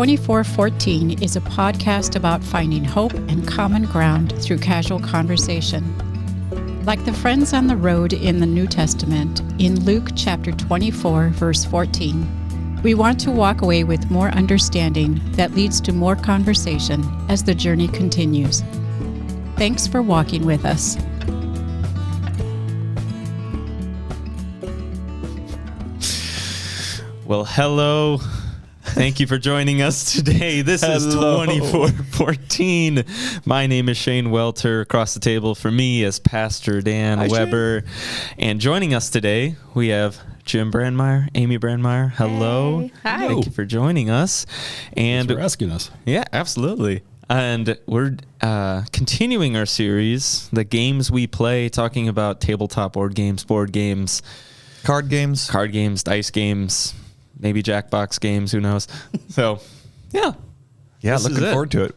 2414 is a podcast about finding hope and common ground through casual conversation. Like the friends on the road in the New Testament, in Luke chapter 24, verse 14, we want to walk away with more understanding that leads to more conversation as the journey continues. Thanks for walking with us. Well, hello. Thank you for joining us today. This is 2414. My name is Shane Welter. Across the table for me is Pastor Dan Weber. Shane. And joining us today, we have Jim Brandmire, Amie Brandmire. Hello. Hey. Hi. Thank you for joining us. And thanks for asking us. Yeah, absolutely. And we're continuing our series, The Games We Play, talking about tabletop board games, card games, dice games, maybe Jackbox games, who knows. So, yeah, looking forward to it.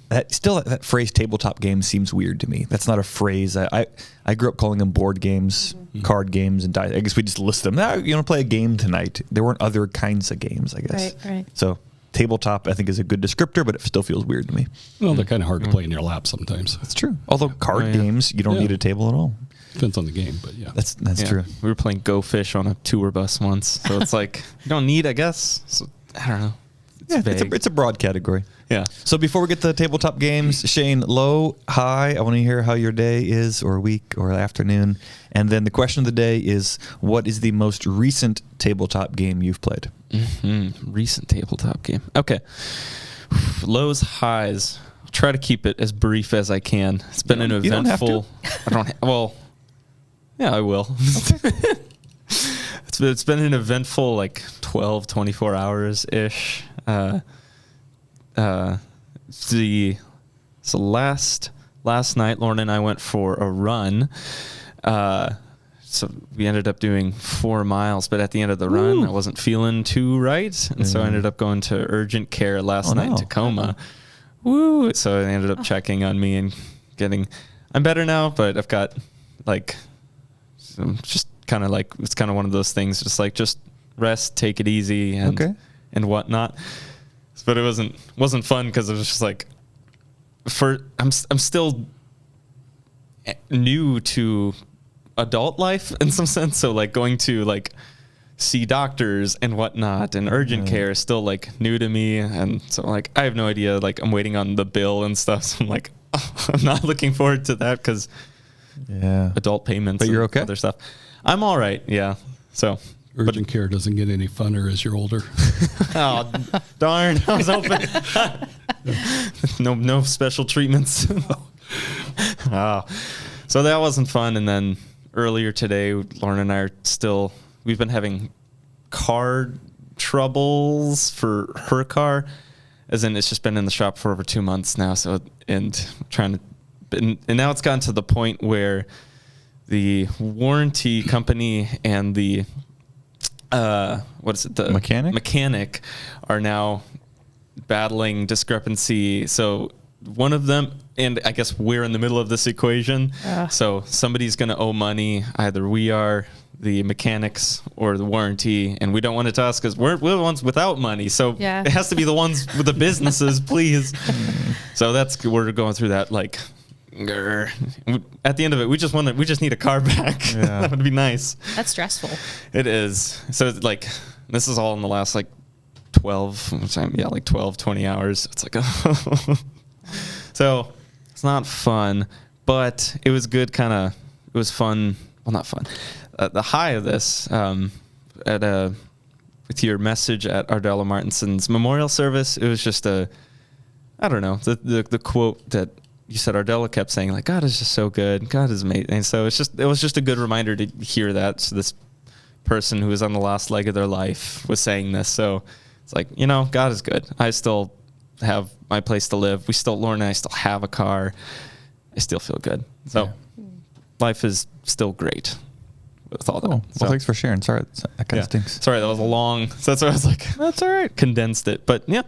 That phrase "tabletop game" seems weird to me. That's not a phrase. I grew up calling them board games, card games, and dice. I guess we just list them. You want to play a game tonight? There weren't other kinds of games, I guess. Right. So tabletop, I think, is a good descriptor, but it still feels weird to me. Well, they're kind of hard to play in your lap sometimes. That's true. Although card games, you don't need a table at all. Depends on the game, but yeah. That's true. We were playing Go Fish on a tour bus once, so it's like, you don't need, I guess. So, I don't know. It's a broad category. Yeah. So before we get to the tabletop games, Shane, low, high, I want to hear how your day is, or week, or afternoon. And then the question of the day is, what is the most recent tabletop game you've played? Mm-hmm. Recent tabletop game. Okay. Lows, highs. I'll try to keep it as brief as I can. It's been an eventful... Yeah, I will. Okay. It's been an eventful, like, 12, 24 hours-ish. Last night, Lauren and I went for a run. So we ended up doing 4 miles, but at the end of the run, I wasn't feeling too right. And so I ended up going to urgent care last night in Tacoma. Woo! So they ended up checking on me and I'm better now, but I've got, like... just kind of like, it's kind of one of those things, just rest, take it easy, and whatnot. But it wasn't fun because it was just like, I'm still new to adult life in some sense. So like going to like see doctors and whatnot and urgent care is still like new to me. And so like, I have no idea, like I'm waiting on the bill and stuff. So I'm like, I'm not looking forward to that because adult payments. But you're okay? Other stuff. I'm all right. Yeah. So urgent care doesn't get any funner as you're older. Oh, darn. I was hoping. No special treatments. So that wasn't fun. And then earlier today, Lauren and I we've been having car troubles for her car, as in it's just been in the shop for over 2 months now. So, and now it's gotten to the point where the warranty company and the the mechanic are now battling discrepancy. So one of them, and I guess we're in the middle of this equation. So somebody's going to owe money. Either we are, the mechanics, or the warranty, and we don't want it to us because we're the ones without money. So it has to be the ones with the businesses, please. So we're going through that like. At the end of it, we just need a car back. That would be nice. That's stressful. It is. So it's like, this is all in the last like 20 hours. It's like, so it's not fun, but it was good. It was fun. Well, not fun. The high of this, with your message at Ardella Martinson's memorial service, it was just the quote that you said. Ardella kept saying, like, God is just so good. God is amazing. And so it was just a good reminder to hear that. So this person who was on the last leg of their life was saying this. So it's like, God is good. I still have my place to live. Lauren and I still have a car. I still feel good. So life is still great with all that. Well, thanks for sharing. Sorry, that kind of stinks. Sorry, that was long. So that's why I was like, that's all right. Condensed it. But yeah,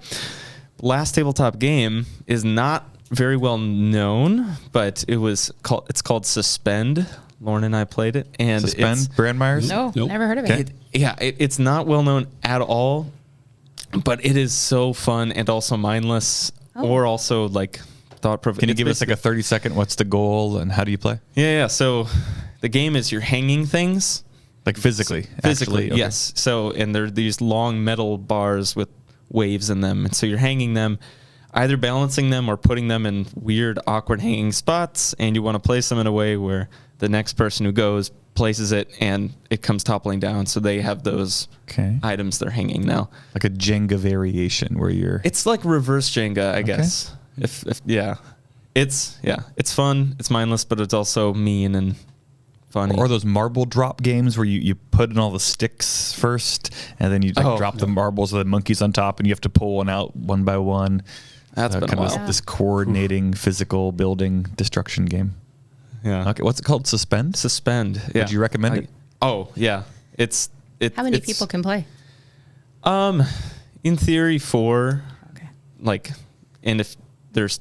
last tabletop game is not very well known, but it's called Suspend. Lauren and I played it. And Suspend? Brandmire's? Nope. Never heard of it. It's not well known at all, But it is so fun and also mindless, or also like thought-provoking. Can you give us like a 30-second, what's the goal and how do you play? Yeah. So the game is you're hanging things. Like physically? Physically, actually, okay. yes. So, and they're these long metal bars with waves in them. And so you're hanging them, either balancing them or putting them in weird, awkward hanging spots. And you want to place them in a way where the next person who goes places it and it comes toppling down. So they have those items they're hanging now. Like a Jenga variation where you're... It's like reverse Jenga, I guess. If it's fun, it's mindless, but it's also mean and funny. Or those marble drop games where you put in all the sticks first and then you drop the marbles with the monkeys on top and you have to pull one out one by one. That's been a while. This coordinating physical building destruction game. Yeah. Okay, what's it called? Suspend? Suspend. Yeah. Would you recommend it? Oh, yeah. How many people can play? In theory, 4. Okay. Like, and if there's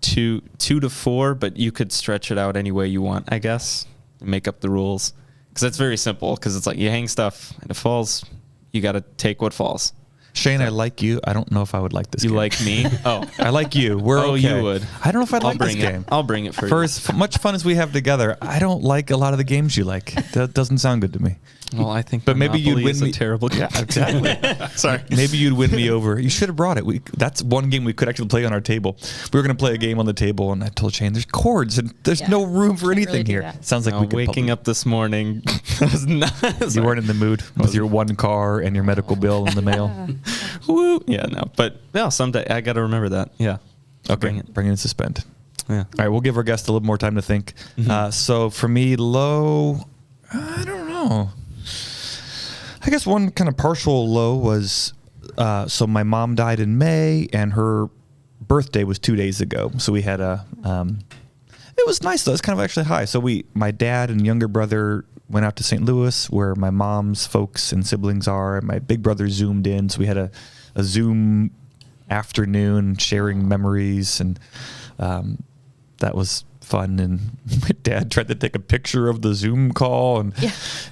2 to 4, but you could stretch it out any way you want, I guess. Make up the rules, because that's very simple, because it's like you hang stuff and it falls, you got to take what falls. Shane, I like you. I don't know if I would like this game. You like me? Oh, I like you. We're okay. You would. I don't know if I'd like this game. I'll bring it for For you. as much fun as we have together, I don't like a lot of the games you like. That doesn't sound good to me. Well, I think but maybe you'd Monopoly win is me. a terrible game. Yeah, exactly. Sorry. Maybe you'd win me over. You should have brought it. That's one game we could actually play on our table. We were going to play a game on the table, and I told Shane, there's cords, and there's no room for anything really here. that. Sounds like we could waking up this morning. Was not, you weren't in the mood with your one car and your medical bill in the mail. Woo. Yeah, no. But no, someday I got to remember that. Yeah. Okay. Bring it in Suspend. Yeah. All right, we'll give our guest a little more time to think. Mm-hmm. So for me, low, I don't know. I guess one kind of partial low was, so my mom died in May and her birthday was 2 days ago. So we had it was nice though. It's kind of actually high. So my dad and younger brother went out to St. Louis where my mom's folks and siblings are. And my big brother Zoomed in. So we had a Zoom afternoon sharing memories, and that was fun. And my dad tried to take a picture of the Zoom call, and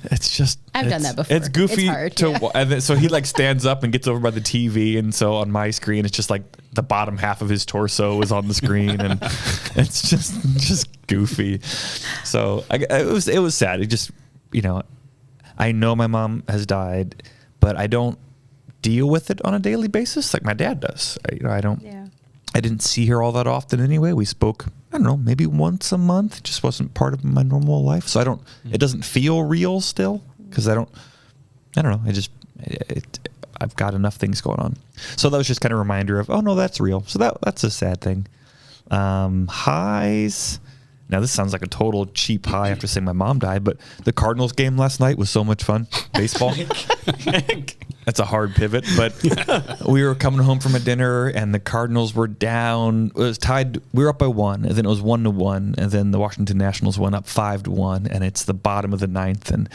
it's just I've done that before. It's goofy. It's hard, and then, so he like stands up and gets over by the TV, and so on my screen it's just like the bottom half of his torso is on the screen, and it's just goofy. So it was sad. It just, I know my mom has died, but I don't deal with it on a daily basis like my dad does. I didn't see her all that often anyway. We spoke, I don't know, maybe once a month. It just wasn't part of my normal life. So it doesn't feel real still, because I don't know. I've got enough things going on. So that was just kind of a reminder of, oh no, that's real. So that's a sad thing. Highs. Now this sounds like a total cheap high after saying my mom died, but the Cardinals game last night was so much fun. Baseball. That's a hard pivot, but we were coming home from a dinner and the Cardinals were down. It was tied. We were up by 1, and then it was 1-1, and then the Washington Nationals went up 5-1, and it's the bottom of the 9th, and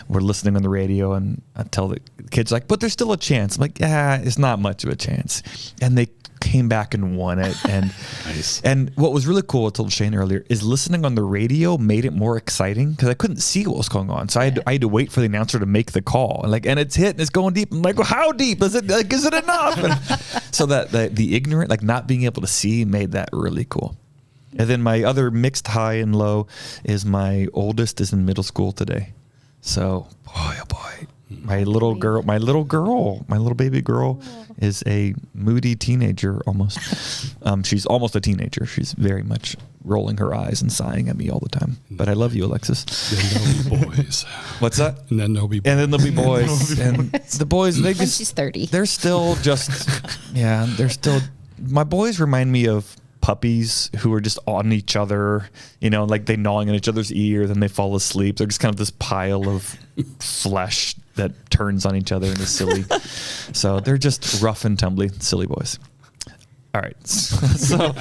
we're listening on the radio, and I tell the kids like, but there's still a chance. I'm like, it's not much of a chance, and they came back and won it. And nice. And what was really cool, I told Shane earlier, is listening on the radio made it more exciting because I couldn't see what was going on. So I had to wait for the announcer to make the call, and it's hit and it's going deep. I'm like, well, how deep is it? Like, is it enough? And so that the ignorant, like not being able to see, made that really cool. And then my other mixed high and low is my oldest is in middle school today. So boy, oh boy. My little baby girl is a moody teenager almost. She's almost a teenager. She's very much rolling her eyes and sighing at me all the time. But I love you, Alexis. Then there'll be boys. What's that? And then there'll be boys. And then there'll be boys. And the boys, they just... She's 30. They're still just... Yeah, they're still... My boys remind me of puppies who are just on each other, like they gnawing on each other's ear, then they fall asleep. They're just kind of this pile of flesh that turns on each other and is silly. So they're just rough and tumbly, silly boys. All right. So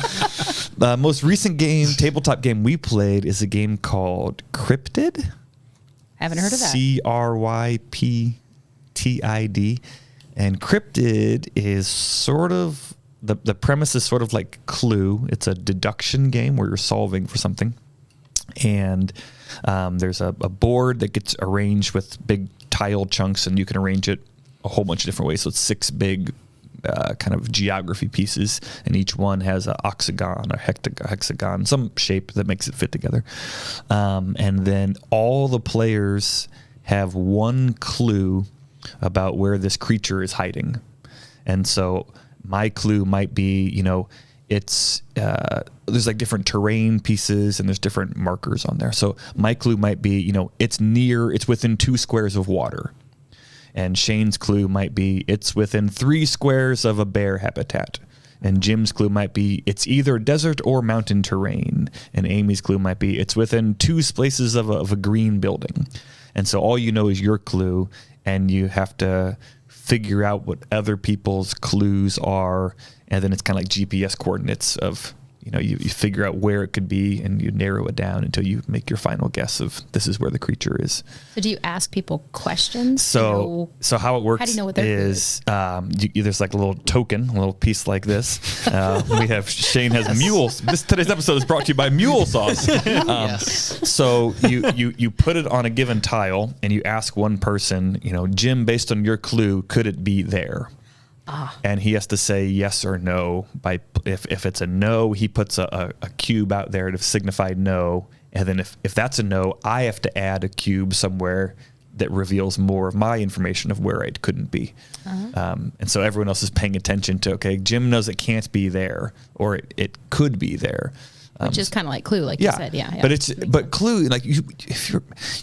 the most recent tabletop game we played is a game called Cryptid. Haven't heard of that. Cryptid. And Cryptid is sort of... The premise is sort of like Clue. It's a deduction game where you're solving for something. And there's a board that gets arranged with big tile chunks, and you can arrange it a whole bunch of different ways. So it's 6 big kind of geography pieces, and each one has an octagon or hexagon, some shape that makes it fit together. And then all the players have one clue about where this creature is hiding. And so my clue might be, it's there's like different terrain pieces and there's different markers on there. So my clue might be, it's within 2 squares of water. And Shane's clue might be it's within 3 squares of a bear habitat. And Jim's clue might be it's either desert or mountain terrain. And Amy's clue might be it's within 2 places of a green building. And so all you know is your clue, and you have to figure out what other people's clues are. And then it's kind of like GPS coordinates of, you figure out where it could be, and you narrow it down until you make your final guess of this is where the creature is. So do you ask people questions? So how it works how do you know what their clue is there's like a little token, a little piece like this. We have Shane has mules. Today's episode is brought to you by Mule Sauce. So you put it on a given tile, and you ask one person, Jim, based on your clue, could it be there? And he has to say yes or no. If it's a no, he puts a cube out there to signify no. And then if that's a no, I have to add a cube somewhere that reveals more of my information of where it couldn't be. And so everyone else is paying attention to, okay, Jim knows it can't be there, or it could be there. Which is kind of like Clue, like you said. Yeah. But Clue, like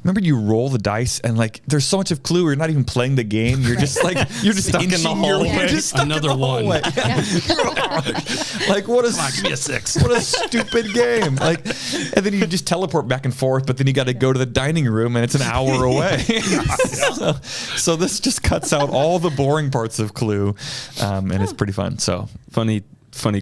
remember you roll the dice, and like there's so much of Clue where you're not even playing the game. You're just like you're just stuck in the hallway. You're just stuck Another in the one. hallway. Like what Give me a 6. what a stupid game. Like, and then you just teleport back and forth, but then you got to go to the dining room, and it's an hour away. So this just cuts out all the boring parts of Clue, and it's pretty fun. So funny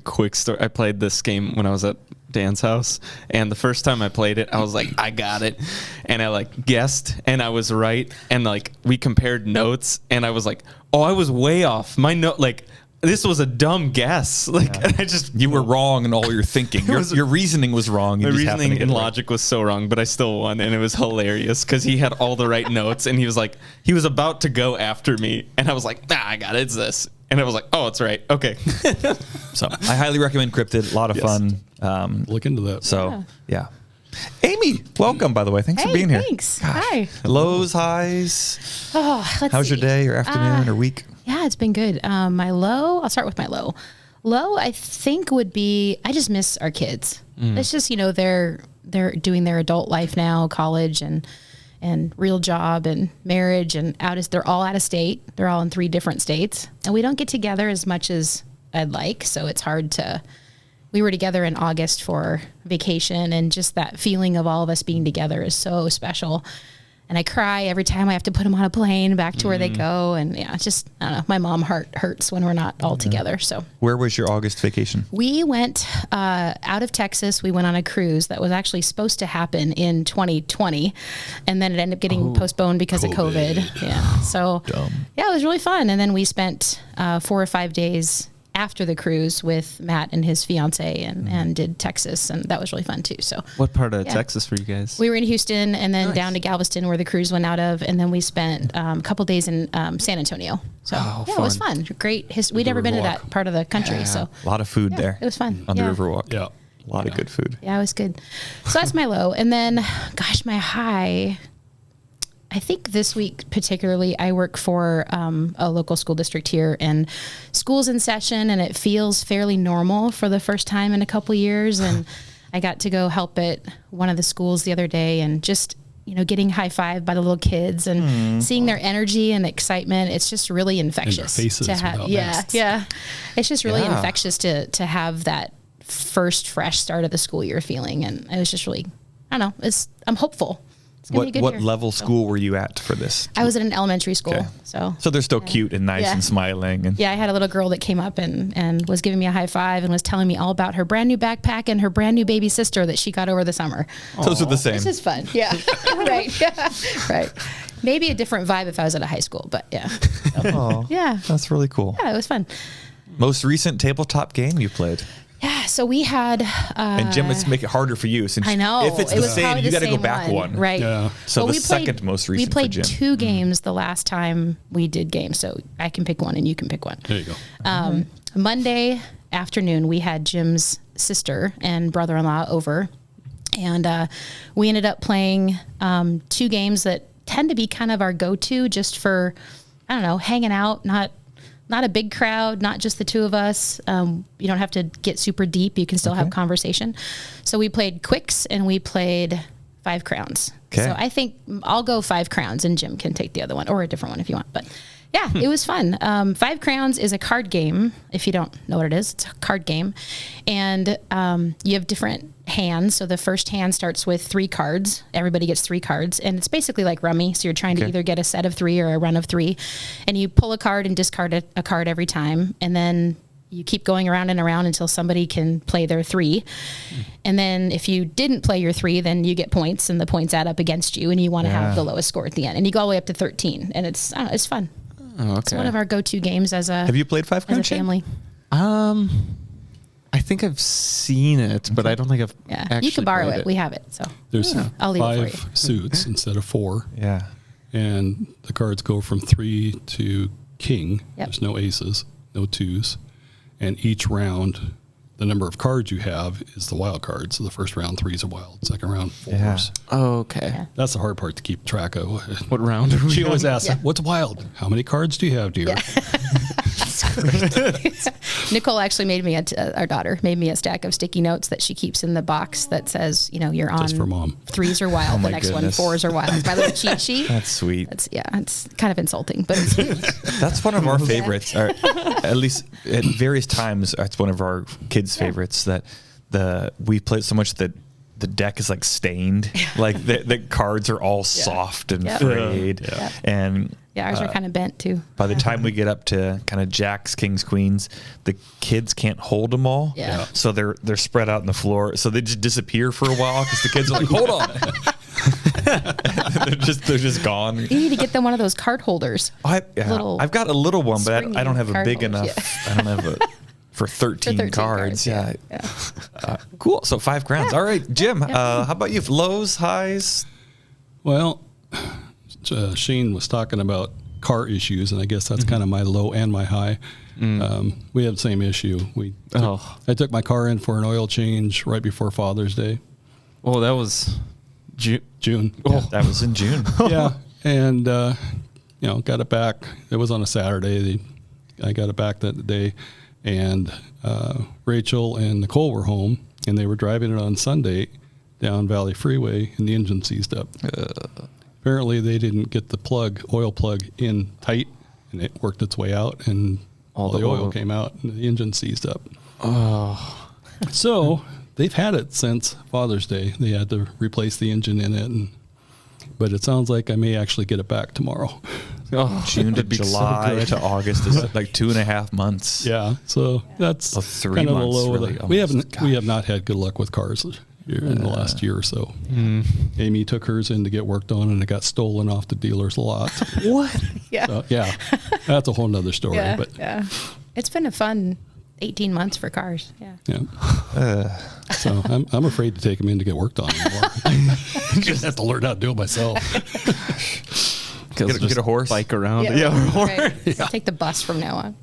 quick story. I played this game when I was at Dan's house, and the first time I played it, I was like, I got it, and I like guessed, and I was right, and like we compared notes, and I was like, oh, I was way off. My note, like this was a dumb guess. Like you were wrong in all your thinking. Your reasoning was wrong. My reasoning and logic was so wrong, but I still won, and it was hilarious because he had all the right notes, and he was about to go after me, and I was like, nah, I got it. It's this. And I was like, oh, it's right. Okay. So I highly recommend Cryptid. A lot of fun. Look into that. So, yeah. Amy, welcome, by the way. Thanks for being here. Thanks. Hi. Lows, highs. Oh, How's your day or afternoon or week? Yeah, it's been good. My low, I'll start with my low. Low, I think, would be, I just miss our kids. It's just, they're doing their adult life now, college and real job and marriage, and they're all out of state. They're all in 3 different states, and we don't get together as much as I'd like. So it's hard we were together in August for vacation, and just that feeling of all of us being together is so special. And I cry every time I have to put them on a plane back to where they go. And yeah, it's just, I don't know, my mom heart hurts when we're not all together. So where was your August vacation? We went out of Texas. We went on a cruise that was actually supposed to happen in 2020. And then it ended up getting postponed because of COVID. Yeah. So yeah, it was really fun. And then we spent 4 or 5 days after the cruise with Matt and his fiance and did Texas, and that was really fun too. So what part of Texas were you guys? We were in Houston, and then down to Galveston where the cruise went out of, and then we spent a couple days in San Antonio. So it was fun. Great. We'd never been to that part of the country. So a lot of food there. It was fun. On the Riverwalk. Yeah. A lot of good food. Yeah, it was good. So that's my low. And then, gosh, my high, I think this week particularly, I work for a local school district here, and school's in session, and it feels fairly normal for the first time in a couple years. And I got to go help at one of the schools the other day, and just, getting high-fived by the little kids and seeing their energy and excitement. It's just really infectious. And their faces to have. Yeah. It's just really infectious to have that first fresh start of the school year feeling. And it was just really, I don't know, I'm hopeful. What level school were you at for this? I was at an elementary school. Okay. So they're still cute and nice and smiling. And I had a little girl that came up and was giving me a high five and was telling me all about her brand new backpack and her brand new baby sister that she got over the summer. Those are the same. This is fun. Yeah. Right. Yeah. Right. Maybe a different vibe if I was at a high school, but yeah. Oh, yeah. That's really cool. Yeah, it was fun. Most recent tabletop game you played? Yeah, so we had. And Jim, let's make it harder for you. Since I know. if it's it the was same, probably you the got to go same back one. Right. Yeah. So the second most recent We played for Jim. 2 games the last time we did games. So I can pick one and you can pick one. There you go. Monday afternoon, we had Jim's sister and brother-in-law over. And we ended up playing 2 games that tend to be kind of our go-to just for, I don't know, hanging out, not a big crowd, not just the 2 of us. You don't have to get super deep. You can still have conversation. So we played Quicks and we played 5 Crowns. Okay. So I think I'll go 5 Crowns and Jim can take the other one or a different one if you want. But yeah, it was fun. 5 Crowns is a card game. If you don't know what it is, it's a card game. And you have different hands. So the first hand starts with 3 cards. Everybody gets 3 cards. And it's basically like Rummy. So you're trying to either get a set of 3 or a run of 3. And you pull a card and discard a card every time. And then you keep going around and around until somebody can play their 3. And then if you didn't play your 3, then you get points and the points add up against you and you want to have the lowest score at the end. And you go all the way up to 13. And it's fun. Oh, okay. It's one of our go-to games as a Have you played 5 as a Crowns? Shane? family. I think I've seen it, but I don't think I've actually You can borrow played it. We have it. So There's I'll leave it for 5 suits instead of 4. Yeah. And the cards go from 3 to king. Yep. There's no aces, no 2s. And each round, the number of cards you have is the wild card. So the first round, 3s are wild. Second round, 4s. Yeah. Oh, okay. Yeah. That's the hard part to keep track of. What round are we She on? always asks, Yeah. what's wild? How many cards do you have, dear? Nicole actually made me our daughter made me a stack of sticky notes that she keeps in the box that says, you're on Just for mom. 3s are wild. my The next goodness. one, 4s are wild. It's my little cheat sheet. That's sweet. It's kind of insulting, but it's sweet. That's one of our favorites. Or at least at various times, it's one of our kids' favorites. That we played so much that the deck is like stained, like the cards are all soft and frayed, Yeah. and Ours are kind of bent too. by the time we get up to kind of jacks, kings, queens, the kids can't hold them all. Yeah. So they're spread out on the floor. So they just disappear for a while because the kids are like, hold on. they're just gone. You need to get them one of those card holders. I've got a little one, but springy I don't have a card big holders, enough. I don't have a for 13, 13 cards. Yeah. Yeah. Cool. So 5 crowns. All right, Jim. How about you? Lows, highs? Well, Shane was talking about car issues, and I guess that's kind of my low and my high. We have the same issue. I took my car in for an oil change right before Father's Day. Oh, that was June. Oh, that was in June. Yeah, and got it back. It was on a Saturday. I got it back that day, and Rachel and Nicole were home, and they were driving it on Sunday down Valley Freeway, and the engine seized up. Apparently, they didn't get the oil plug in tight, and it worked its way out, and all the oil came out, and the engine seized up. Oh. So they've had it since Father's Day. They had to replace the engine in it, but it sounds like I may actually get it back tomorrow. June to July to August is like 2.5 months. Yeah, so that's 3 kind of a months, low. really, We almost. have not had good luck with cars here in the last year or so. Amy took hers in to get worked on, and it got stolen off the dealer's lot. What? Yeah. So, yeah, that's a whole nother story. Yeah. But Yeah. It's been a fun 18 months for cars. Yeah. yeah. So I'm afraid to take them in to get worked on anymore. Just have to learn how to do it myself. Get a horse. Bike around. Right. Take the bus from now on.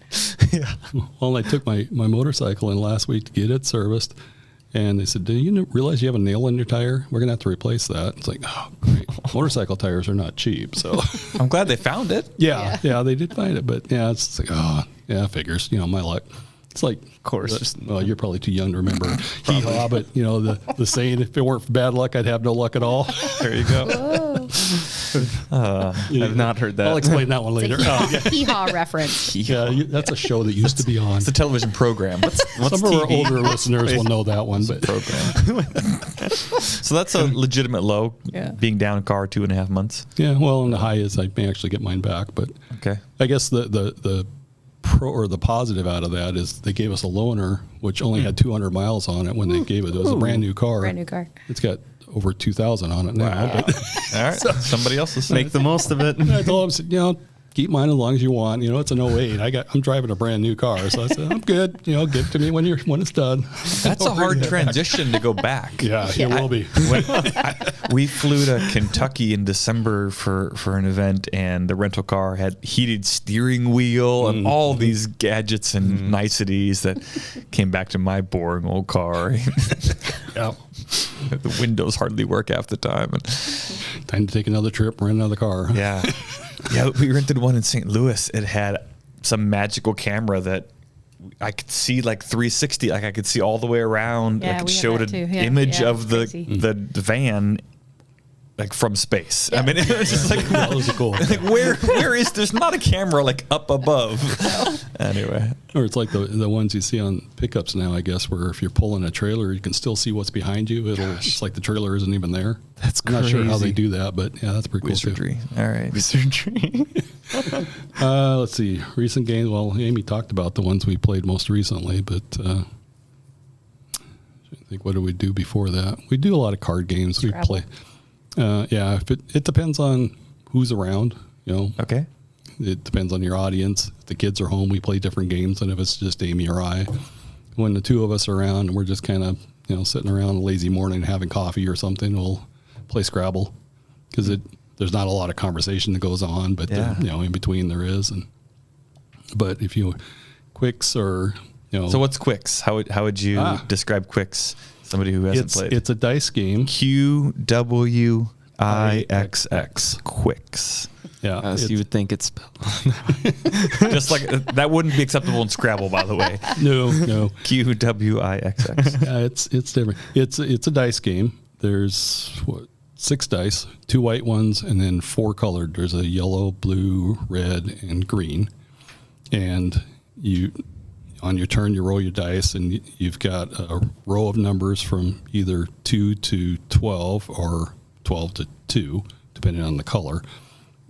Well, I took my motorcycle in last week to get it serviced, and they said, "Do you realize you have a nail in your tire? We're gonna have to replace that." It's like, oh, great. Motorcycle tires are not cheap, so I'm glad they found it. yeah, they did find it, but yeah, it's like, oh, yeah, figures. My luck. It's like, of course, well, you're probably too young to remember hee-haw, but the saying, if it weren't for bad luck, I'd have no luck at all. There you go. I've not heard that. I'll explain that one later. It's a hee-haw reference. Yeah, that's a show that used to be on. It's a television program. What's Some of our TV? older listeners will know that one, but So that's a legitimate low. Yeah. Being down a car 2.5 months. yeah. Well, and the high is I may actually get mine back, but Okay. I guess the pro or the positive out of that is they gave us a loaner which only had 200 miles on it when they gave it. It was a brand new car. Brand new car. It's got over 2,000 on it now. But All right. Somebody else is Make the most of it. I told him, I said, keep mine as long as you want. It's an 08. I'm driving a brand new car. So I said, I'm good. Give it to me when it's done. That's a hard transition to go back. Yeah, it will be. We flew to Kentucky in December for an event, and the rental car had heated steering wheel and all these gadgets and niceties that came back to my boring old car. Yeah. The windows hardly work half the time. Time to take another trip, rent another car. Yeah. Yeah, we rented one in St. Louis. It had some magical camera that I could see like 360. Like I could see all the way around. Yeah, like it we have showed that an too. Yeah, image yeah, of the van like from space. I mean, it was just like, That was cool. like where is, there's not a camera like up above. Anyway. Or it's like the ones you see on pickups now, I guess, where if you're pulling a trailer, you can still see what's behind you. It's like the trailer isn't even there. That's I'm not sure how crazy. they do that, but yeah, that's pretty cool too. Wizardry. All right. Wizardry. Let's see. Recent games. Well, Amy talked about the ones we played most recently, but I think what did we do before that? We do a lot of card games. Scrabble. We play. Yeah, if it depends on who's around. Okay. It depends on your audience. If the kids are home, we play different games than if it's just Amy or I. When the two of us are around and we're just kind of sitting around a lazy morning having coffee or something, we'll play Scrabble because there's not a lot of conversation that goes on, but in between there is. But if you Quicks or So what's Quicks? How would you describe Quicks? Somebody who hasn't played. It's a dice game. QWIXX. Quicks. Yeah, So you would think it's spelled. Just like that wouldn't be acceptable in Scrabble, by the way. no. QWIXX. It's different. It's a dice game. There's 6 dice, 2 white ones, and then 4 colored. There's a yellow, blue, red, and green. And on your turn, you roll your dice, and you've got a row of numbers from either 2 to 12 or 12 to 2, depending on the color.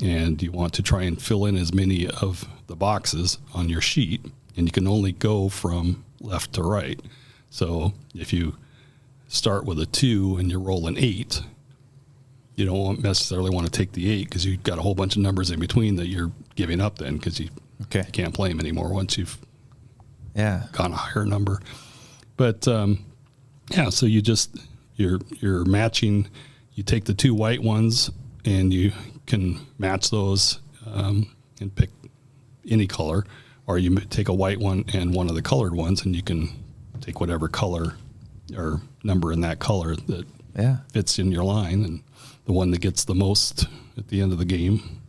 And you want to try and fill in as many of the boxes on your sheet, and you can only go from left to right. So if you start with a 2 and you roll an 8, you don't necessarily want to take the 8 because you've got a whole bunch of numbers in between that you're giving up then because you can't play them anymore once you've gone a higher number. But so you're matching. You take the 2 white ones and you can match those and pick any color, or you take a white one and one of the colored ones, and you can take whatever color or number in that color that fits in your line, and the one that gets the most at the end of the game,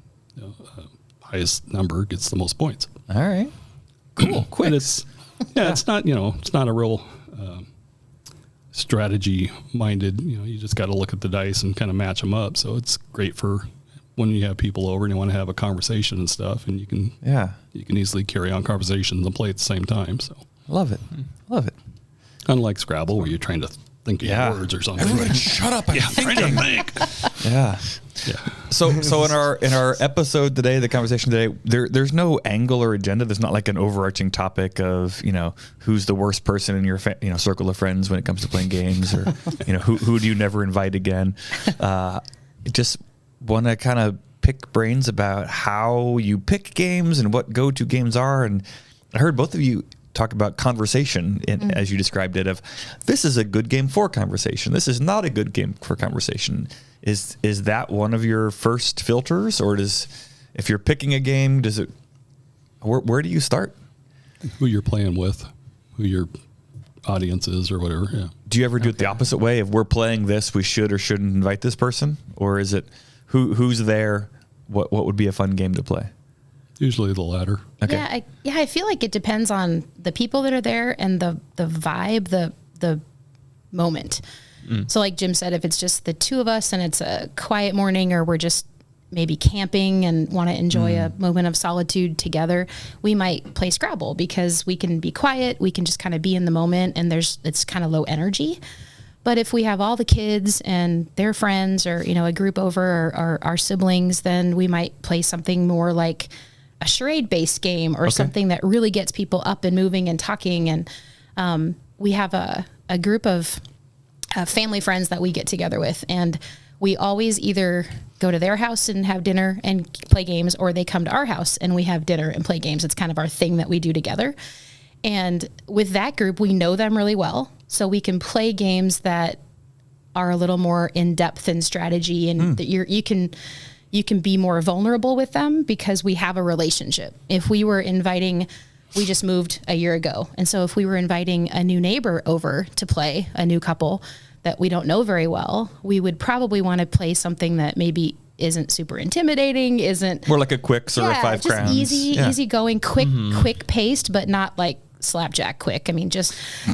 highest number gets the most points. All right. Cool. Quick. It's not it's not a real strategy minded. You just got to look at the dice and kind of match them up. So it's great for when you have people over and you want to have a conversation and stuff, and you can easily carry on conversations and play at the same time. So Love it. unlike Scrabble where you're trying to think of words or something. Everybody shut up. I'm thinking. Yeah. So in our episode today, the conversation today, there's no angle or agenda. There's not like an overarching topic of, who's the worst person in your circle of friends when it comes to playing games, or who do you never invite again. Just want to kind of pick brains about how you pick games and what go-to games are. And I heard both of you talk about conversation as you described it, of this is a good game for conversation. This is not a good game for conversation. Is that one of your first filters, or if you're picking a game, where do you start? Who you're playing with, who your audience is, or whatever. Yeah. Do you ever do it the opposite way? If we're playing this, we should or shouldn't invite this person, or is it who's there? What would be a fun game to play? Usually the latter. Okay. I feel like it depends on the people that are there and the vibe, the moment. So like Jim said, if it's just the two of us and it's a quiet morning, or we're just maybe camping and want to enjoy a moment of solitude together, we might play Scrabble because we can be quiet. We can just kind of be in the moment, and it's kind of low energy. But if we have all the kids and their friends, or, a group over, or our siblings, then we might play something more like a charade-based game, or something that really gets people up and moving and talking. And we have a group of family friends that we get together with, and we always either go to their house and have dinner and play games, or they come to our house and we have dinner and play games. It's kind of our thing that we do together. And with that group, we know them really well. So we can play games that are a little more in depth in strategy, and that you can be more vulnerable with them because we have a relationship. If we were inviting, we just moved a year ago. And so if we were inviting a new neighbor over to play, a new couple that we don't know very well, we would probably want to play something that maybe isn't super intimidating, isn't More like a quick sort of 5 just crowns. easy going, quick paced, but not like slapjack quick. I mean, just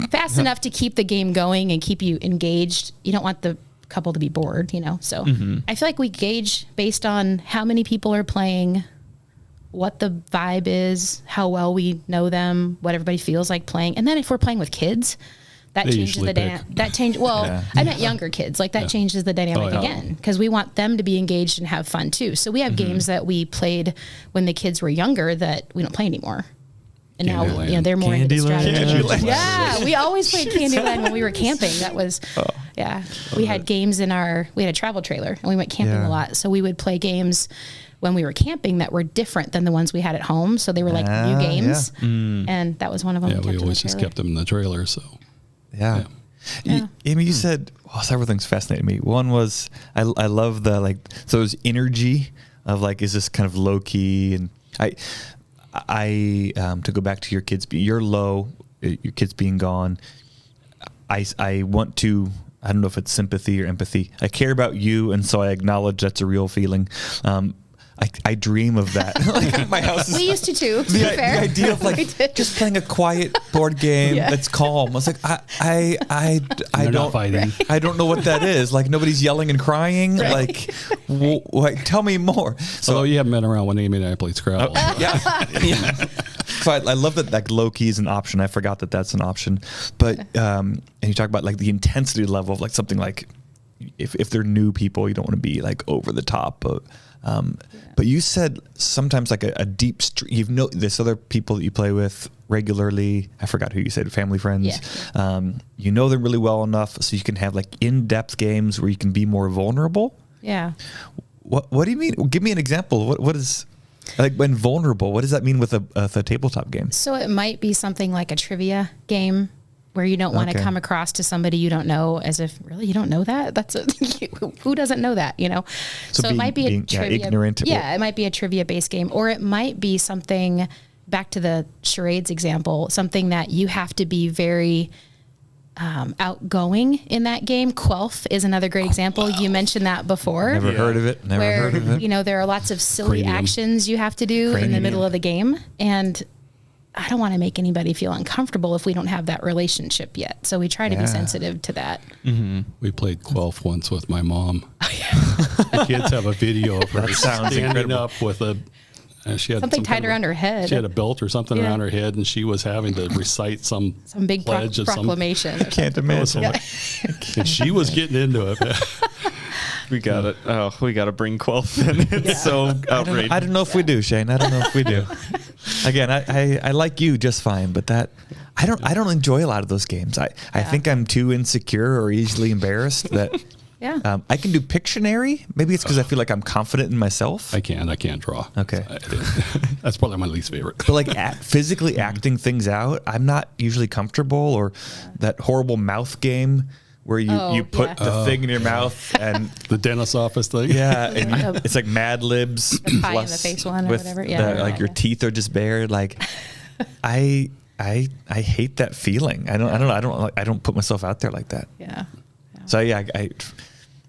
fast enough to keep the game going and keep you engaged. You don't want the couple to be bored, So I feel like we gauge based on how many people are playing, what the vibe is, how well we know them, what everybody feels like playing. And then if we're playing with kids, that They changes usually the dynamic. I meant younger kids. Like that changes the dynamic again, because we want them to be engaged and have fun too. So we have games that we played when the kids were younger that we don't play anymore. And now, they're more into the strategy. Candyland. Yeah, we always played Candyland when we were camping. That was, we had games we had a travel trailer and we went camping a lot. So we would play games when we were camping that were different than the ones we had at home. So they were like new games. And that was one of them. Yeah, we always just kept them in the trailer. So, Yeah. Amy, you said several things fascinated me. One was I love the so there's energy of is this kind of low key, and I to go back to your kids, your kids being gone. I want to. I don't know if it's sympathy or empathy. I care about you, and so I acknowledge that's a real feeling. I dream of that. My house is. We used to too. To the be fair. idea of just playing a quiet board game that's calm. I was like, I they're don't not fighting. I don't know what that is. Nobody's yelling and crying. Tell me more. So you haven't been around when Amy and I played Scrabble. Yeah. So I love that low key is an option. I forgot that that's an option. But and you talk about the intensity level of something if they're new people, you don't want to be over the top. But you said sometimes a deep this other people that you play with regularly. I forgot who you said, family, friends. Yeah. You know them really well enough so you can have in-depth games where you can be more vulnerable. Yeah. What do you mean? Give me an example. What is when vulnerable? What does that mean with a tabletop game? So it might be something like a trivia game where you don't want to come across to somebody you don't know as if, really, you don't know that? Who doesn't know that, So it might be a trivia. Ignorant. It might be a trivia-based game, or it might be something, back to the charades example, something that you have to be very outgoing in that game. Quelf is another great example. You mentioned that before. Never heard of it. There are lots of silly actions you have to do in the middle of the game, and I don't want to make anybody feel uncomfortable if we don't have that relationship yet. So we try to be sensitive to that. Mm-hmm. We played Quelf once with my mom. The kids have a video of her standing incredible. Up with she had something tied around her head. She had a belt or something around her head, and she was having to recite some big pledge proclamation. I can't imagine. And she was getting into it. We got it. Oh, we got to bring Quelf in. It's so outrageous. I don't know if we do, Shane. I don't know if we do. Again, I like you just fine, but I don't enjoy a lot of those games. I think I'm too insecure or easily embarrassed that. Yeah. I can do Pictionary. Maybe it's because I feel like I'm confident in myself. I can't draw. Okay. That's probably my least favorite. But physically acting things out, I'm not usually comfortable. Or that horrible mouth game where you put the thing in your mouth and the dentist's office thing. Yeah, and it's like Mad Libs. The pie in the face one or whatever. Yeah. Your teeth are just bared. I hate that feeling. I don't put myself out there like that. Yeah. So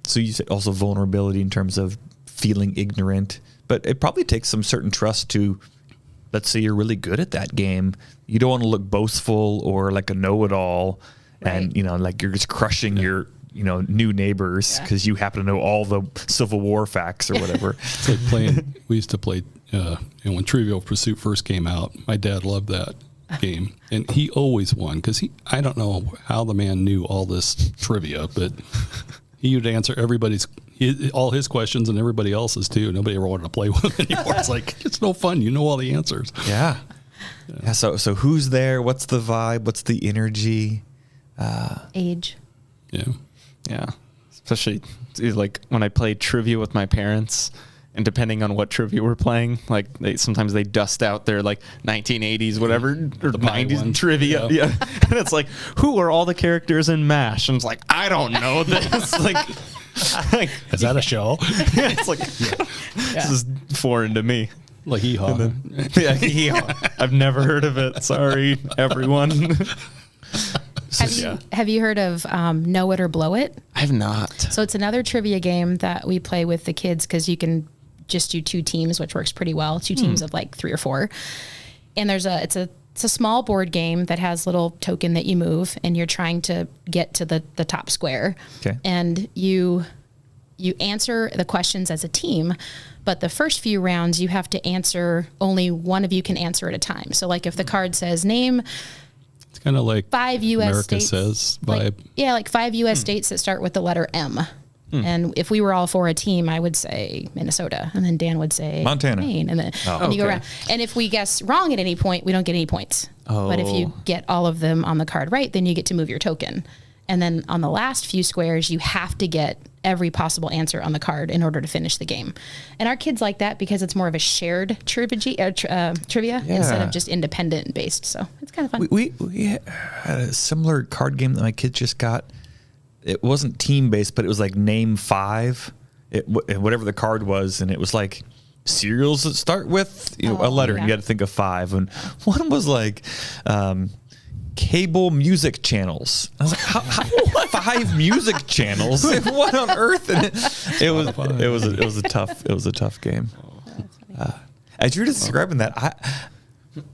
so you said also vulnerability in terms of feeling ignorant, but it probably takes some certain trust to, let's say you're really good at that game. You don't want to look boastful or like a know-it-all, and you're just crushing your new neighbors because you happen to know all the Civil War facts or whatever. It's like playing. We used to play, when Trivial Pursuit first came out. My dad loved that game, and he always won because I don't know how the man knew all this trivia, but he would answer all his questions and everybody else's too. Nobody ever wanted to play with him anymore. It's no fun. You know all the answers. Yeah. So who's there? What's the vibe? What's the energy? Age. Yeah. Yeah. especially like when I played trivia with my parents. And depending on what trivia we're playing, like sometimes they dust out their like 1980s, whatever, or 90s trivia. Yeah. And it's like, who are all the characters in MASH? And it's like, I don't know this. like, is that a show? Yeah, it's like, this is foreign to me. Like hee-haw. Yeah, hee-haw. I've never heard of it. Sorry, everyone. Have you heard of Know It or Blow It? I've not. So it's another trivia game that we play with the kids because you can just do 2 teams, which works pretty well. 2 teams of like 3 or 4. And it's a small board game that has little token that you move, and you're trying to get to the top square. Okay. And you answer the questions as a team, but the first few rounds you have to answer, only one of you can answer at a time. So like if the card says name, It's kind of like 5 U.S. America states. Says vibe. Like 5 U.S. states that start with the letter M. And if we were all for a team, I would say Minnesota, and then Dan would say Montana, Maine, and then and you go around. And if we guess wrong at any point, we don't get any points. But if you get all of them on the card right, then you get to move your token. And then on the last few squares, you have to get every possible answer on the card in order to finish the game. And our kids like that because it's more of a shared trivia instead of just independent based. So it's kind of fun. We had a similar card game that my kids just got. It wasn't team based, but it was like name 5, whatever the card was, and it was like cereals that start with a letter, and you had to think of 5. And one was like cable music channels. I was like, how 5 music channels? What on earth? And it was a tough game. As you're describing that,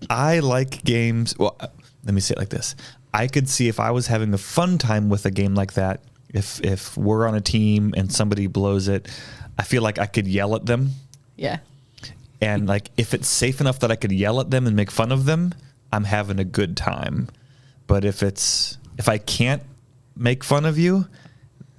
I like games. Well, let me say it like this. I could see if I was having a fun time with a game like that, if we're on a team and somebody blows it, I feel like I could yell at them. Yeah. And like if it's safe enough that I could yell at them and make fun of them, I'm having a good time. But if I can't make fun of you,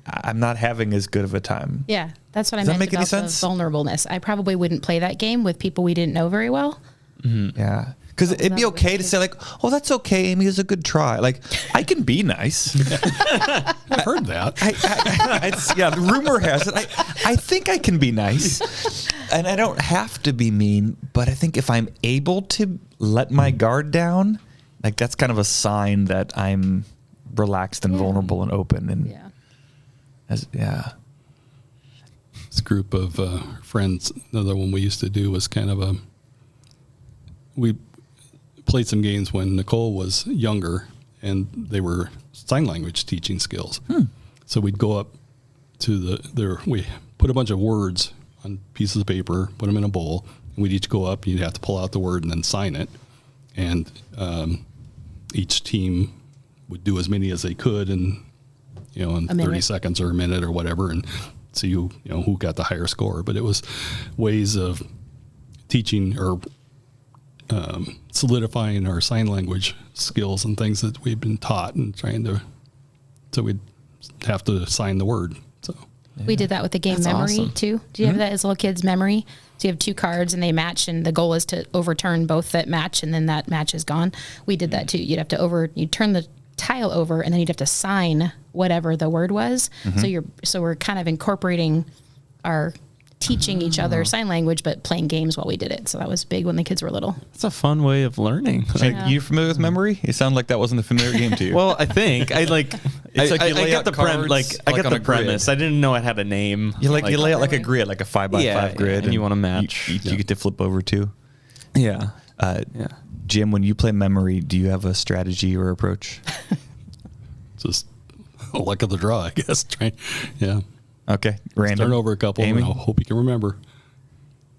I'm not having as good of a time. Yeah, that's what Does I that meant make any about the sense? vulnerableness. I probably wouldn't play that game with people we didn't know very well. Mm-hmm. Yeah. Because it'd be okay to say like, oh, that's okay, Amy, it was a good try. Like, I can be nice. I've heard that. The rumor has it. I think I can be nice. And I don't have to be mean, but I think if I'm able to let my guard down, like that's kind of a sign that I'm relaxed and vulnerable and open. And This group of friends, another one we used to do was kind of we played some games when Nicole was younger, and they were sign language teaching skills. So we'd go up to we put a bunch of words on pieces of paper, put them in a bowl, and we'd each go up, and you'd have to pull out the word and then sign it. And each team would do as many as they could in 30 seconds or a minute or whatever, and see who got the higher score. But it was ways of teaching or solidifying our sign language skills and things that we've been taught, and so we'd have to sign the word. So we did that with the game That's memory awesome. too. Do you have that as little kids' memory? So you have 2 cards and they match, and the goal is to overturn both that match, and then that match is gone. We did that too. You'd have to you'd turn the tile over, and then you'd have to sign whatever the word was. So we're kind of incorporating our teaching each other sign language, but playing games while we did it. So that was big when the kids were little. It's a fun way of learning. You familiar with memory? You sound like that wasn't a familiar game to you. Well, I think I like. It's like you I lay got out the cards, I like got on the a grid. premise. I didn't know it had a name. You lay out like a grid, like a 5x5 grid, and you want to match. You get to flip over too. Yeah. Jim, when you play memory, do you have a strategy or approach? just luck of the draw, I guess. Yeah. Okay, random. Turn over a couple, Amy? and I'll hope you can remember.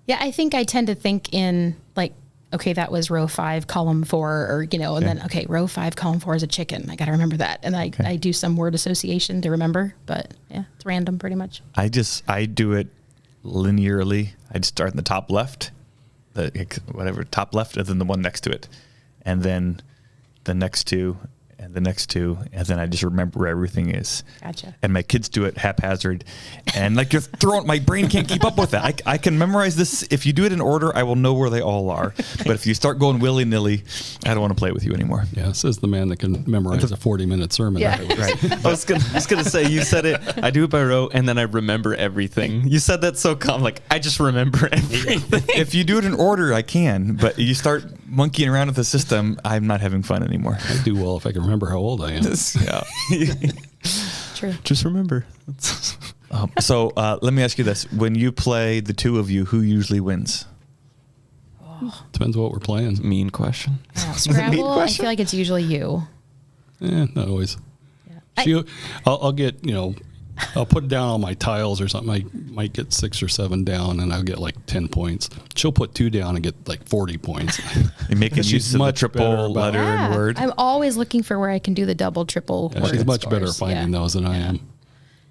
Yeah, I think I tend to think in like, okay, that was row 5, column 4, or, and then, okay, row 5, column 4 is a chicken. I got to remember that. And I do some word association to remember, but yeah, it's random pretty much. I do it linearly. I'd start in the top left, top left, and then the one next to it. And then the next 2, and the next 2, and then I just remember where everything is. Gotcha. And my kids do it haphazard, and like you're throwing, my brain can't keep up with that. I can memorize this. If you do it in order, I will know where they all are. But if you start going willy-nilly, I don't want to play with you anymore. Yeah, says the man that can memorize a 40-minute sermon. Yeah. Right. I was gonna say, you said it. I do it by rote, and then I remember everything. You said that so calm, like I just remember everything. If you do it in order, I can. But you start monkeying around with the system, I'm not having fun anymore. I do well if I can remember how old I am. Yeah. True. Just remember. So let me ask you this: when you play the 2 of you, who usually wins? Depends what we're playing. Mean question. Yeah, Scrabble, I feel like it's usually you. Not always. Yeah. I'll get, I'll put down all my tiles or something. I might get 6 or 7 down, and I'll get like 10 points. She'll put 2 down and get like 40 points. You're making use of the triple letter and word. I'm always looking for where I can do the double, triple. Yeah, word she's much scores. better at finding those than I am.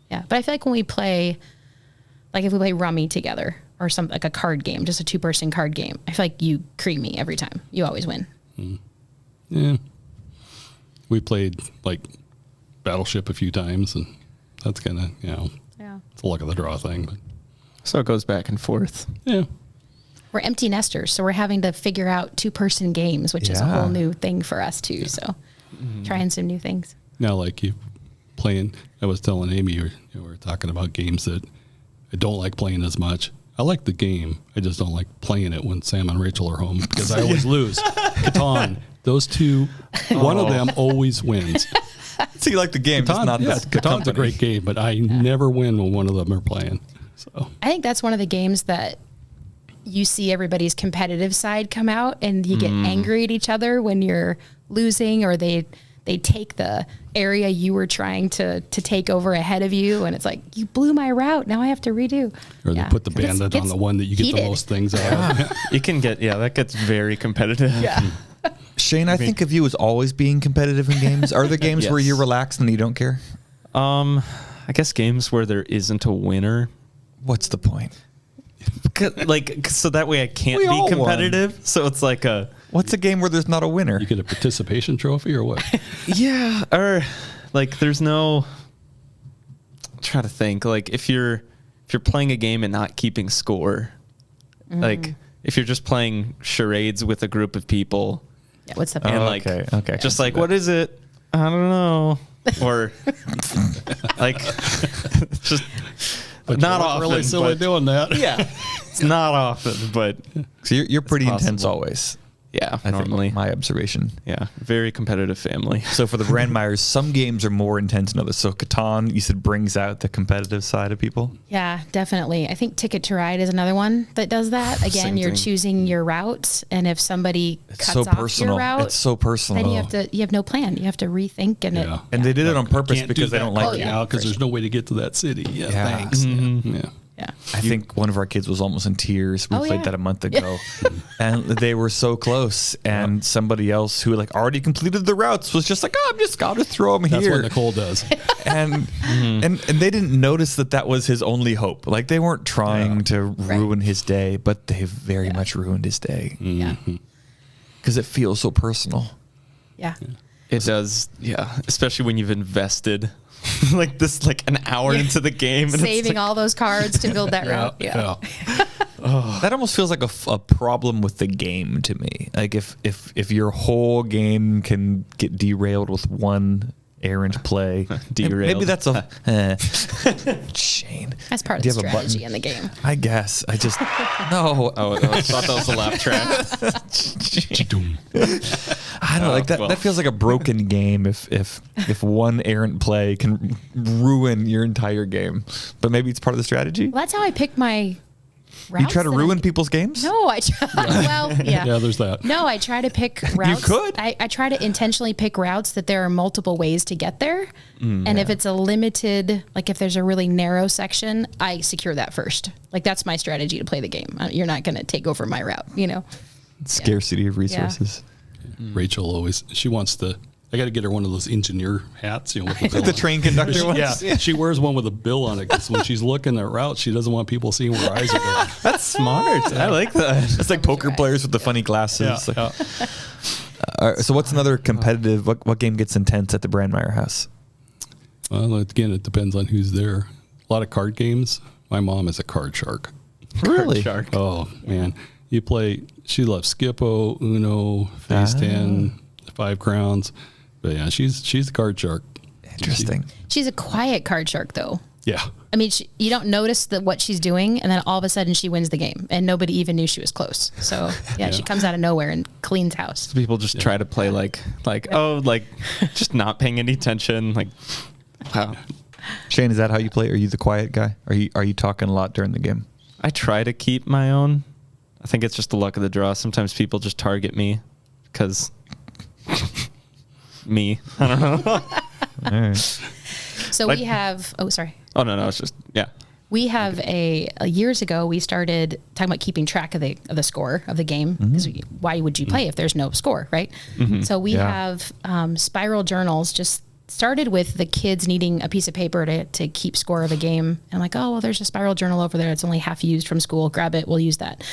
Yeah, but I feel like when we play, like if we play Rummy together or something like a card game, just a 2-person card game, I feel like you cream me every time. You always win. Yeah. We played like Battleship a few times, and that's kind of, Yeah. it's a luck of the draw thing. But So it goes back and forth. yeah. We're empty nesters, so we're having to figure out 2-person games, which is a whole new thing for us too. So trying some new things. Now, like you playing, I was telling Amy, we were talking about games that I don't like playing as much. I like the game. I just don't like playing it when Sam and Rachel are home because I always lose. Catan, those 2, one of them always wins. So you like the game, just not this Catan's company. a great game, but I never win when one of them are playing. So I think that's one of the games that you see everybody's competitive side come out, and you get angry at each other when you're losing, or they take the area you were trying to take over ahead of you, and it's like, you blew my route, now I have to redo. or they put the bandit on the one that you get heated. the most things out of. You can get, that gets very competitive. Yeah. Shane, I think of you as always being competitive in games. Are there games where Yes. you're relaxed and you don't care? I guess games where there isn't a winner. What's the point? So that way I can't We all be won. competitive. So it's like What's a game where there's not a winner? You get a participation trophy or what? yeah, or like there's no. I'm trying to think, like if you're playing a game and not keeping score, like if you're just playing charades with a group of people, Yeah, what's the and point? like okay. just like what is it? I don't know, or like just But not you're often. really silly but- doing that. Yeah, it's not often, but So you're pretty intense possible. always. yeah, I normally, think my observation. yeah, very competitive family. So for the Brandmires, some games are more intense than others. So Catan, you said, brings out the competitive side of people. Yeah, definitely. I think Ticket to Ride is another one that does that. Again, Same you're thing. choosing your route, and if somebody It's cuts so off personal. your route, It's so personal. then you have no plan. You have to rethink, and Yeah. And they did it on purpose Can't because do they that don't like Oh, you. yeah. now because there's no way to get to that city. Yeah, Yeah. thanks. Yeah. yeah. I think one of our kids was almost in tears. We Oh, played yeah. that a month ago, and they were so close. And somebody else who like already completed the routes was just like, "Oh, I'm just gotta throw them That's here." what Nicole does. and and they didn't notice that was his only hope. Like they weren't trying to ruin his day, but they very much ruined his day Yeah. because it feels so personal. Yeah. It does, yeah. Especially when you've invested like this, like an hour into the game, and Saving it's like, all those cards to build that route. Yeah. That almost feels like a problem with the game to me. Like if your whole game can get derailed with one errant play, Derailed. maybe that's a Shane. That's part of Do the you have a button? strategy in the game. I guess I just no. oh, I thought that was a laugh track. I don't know, like that. well. That feels like a broken game. If one errant play can ruin your entire game, but maybe it's part of the strategy. Well, that's how I pick my routes. You try to that ruin I- people's games. No, I try. Well, yeah. Yeah, there's that. No, I try to pick routes. could. I try to intentionally pick routes that there are multiple ways to get there. And if it's a limited, like if there's a really narrow section, I secure that first. Like that's my strategy to play the game. You're not going to take over my route, you know? Scarcity of resources. Rachel always, she wants to, I got to get her one of those engineer hats, you know, with the bill The on it. train conductor ones. Yeah, she wears one with a bill on it because when she's looking at routes, she doesn't want people seeing where her eyes are going. That's smart. I like that. It's like poker players with the funny glasses. Yeah, Like, yeah. So what's another competitive? What game gets intense at the Brandmire house? Well, again, it depends on who's there. A lot of card games. My mom is a card shark. Really? Shark. Oh man, you play. She loves Skippo, Uno, Face 10, 5 Crowns. But yeah, she's the card shark. Interesting. She's a quiet card shark, though. Yeah. I mean, you don't notice what she's doing, and then all of a sudden she wins the game, and nobody even knew she was close. So yeah, she comes out of nowhere and cleans house. People just try to play like just not paying any attention. Like, wow. Shane, is that how you play? Are you the quiet guy? Are you talking a lot during the game? I try to keep my own. I think it's just the luck of the draw. Sometimes people just target me because me. I don't know. All right. So we have. Oh, sorry. Oh no, it's just We have years ago we started talking about keeping track of the score of the game, because why would you play if there's no score, right? So we have spiral journals. Just started with the kids needing a piece of paper to keep score of a game. And I'm like, oh well, there's a spiral journal over there. It's only half used from school. Grab it. We'll use that.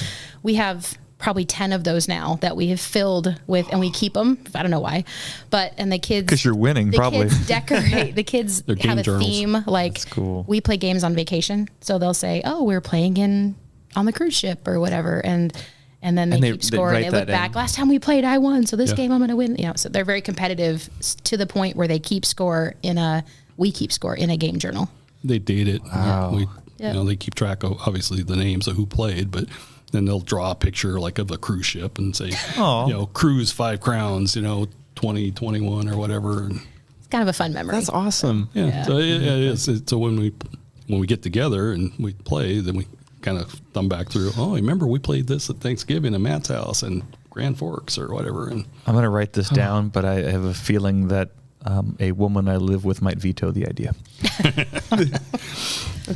We have probably 10 of those now that we have filled with, and we keep them. I don't know why, and the kids, because you're winning, probably. Kids decorate. The kids have a journals. theme. Like, That's cool. We play games on vacation, so they'll say, "Oh, we're playing on the cruise ship or whatever," and then they keep score. They look back. Last time we played, I won. So this game, I'm going to win. So they're very competitive to the point where they keep score we keep score in a game journal. They date it. Wow. They keep track of obviously the names of who played, but then they'll draw a picture like of the cruise ship and say, cruise 5 Crowns, 2021 or whatever. It's kind of a fun memory. That's awesome. Yeah. So it is. So when we get together and we play, then we kind of thumb back through. Oh, remember we played this at Thanksgiving at Matt's house and Grand Forks or whatever. And I'm going to write this down, but I have a feeling that a woman I live with might veto the idea.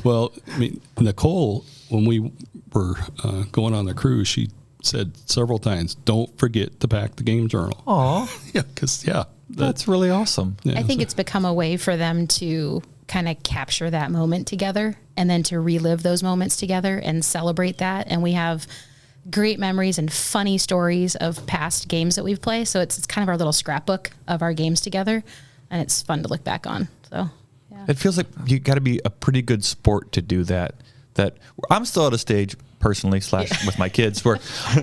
Well, I mean, Nicole, when we were going on the cruise, she said several times, "Don't forget to pack the game journal." Aw. That's really awesome. I think it's become a way for them to kind of capture that moment together and then to relive those moments together and celebrate that. And we have great memories and funny stories of past games that we've played. So it's kind of our little scrapbook of our games together, and it's fun to look back on. So yeah. It feels like you got to be a pretty good sport to do that. That I'm still at a stage personally / with my kids where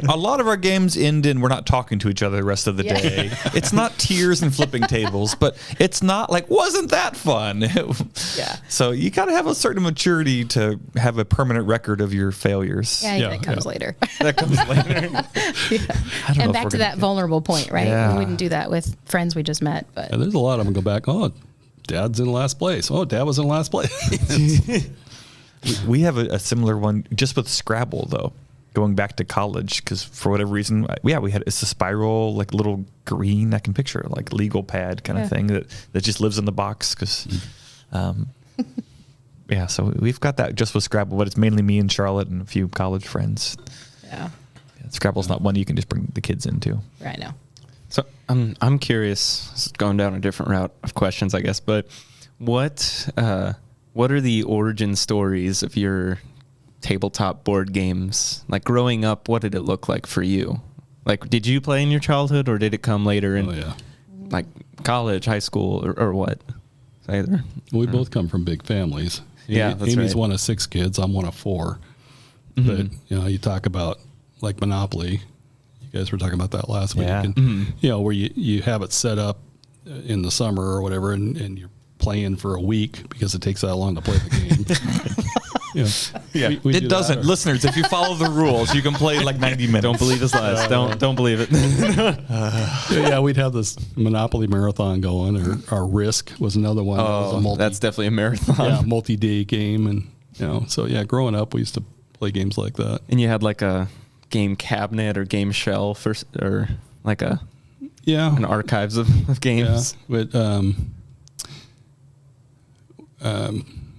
a lot of our games end in we're not talking to each other the rest of the day. It's not tears and flipping tables, but it's not like, wasn't that fun? So you got to have a certain maturity to have a permanent record of your failures. That comes later. That comes later. And back to that vulnerable point, right? Yeah. We wouldn't do that with friends we just met. But there's a lot of them go back, oh, Dad's in last place. Oh, Dad was in last place. We have a similar one just with Scrabble, though, going back to college, because for whatever reason, it's a spiral, like little green, I can picture, like legal pad kind of thing that just lives in the box. Because, so we've got that just with Scrabble, but it's mainly me and Charlotte and a few college friends. Yeah. Scrabble's not one you can just bring the kids into. Right now. So I'm curious, going down a different route of questions, I guess, but what are the origin stories of your tabletop board games? Like growing up, what did it look like for you? Like, did you play in your childhood, or did it come later in like college, high school, or what? Either. We both come from big families. That's Amy's right. one of 6 kids. I'm one of 4. But, you talk about like Monopoly. You guys were talking about that last week. And, where you have it set up in the summer or whatever, and you're playing for a week because it takes that long to play the game. We It do doesn't. that. Listeners, if you follow the rules, you can play like 90 minutes. Don't believe his lies. Don't believe it. We'd have this Monopoly marathon going, or Risk was another one. That's definitely a marathon. Yeah, multi-day game, and so growing up, we used to play games like that. And you had like a game cabinet or game shelf or like an archives of games. Yeah, but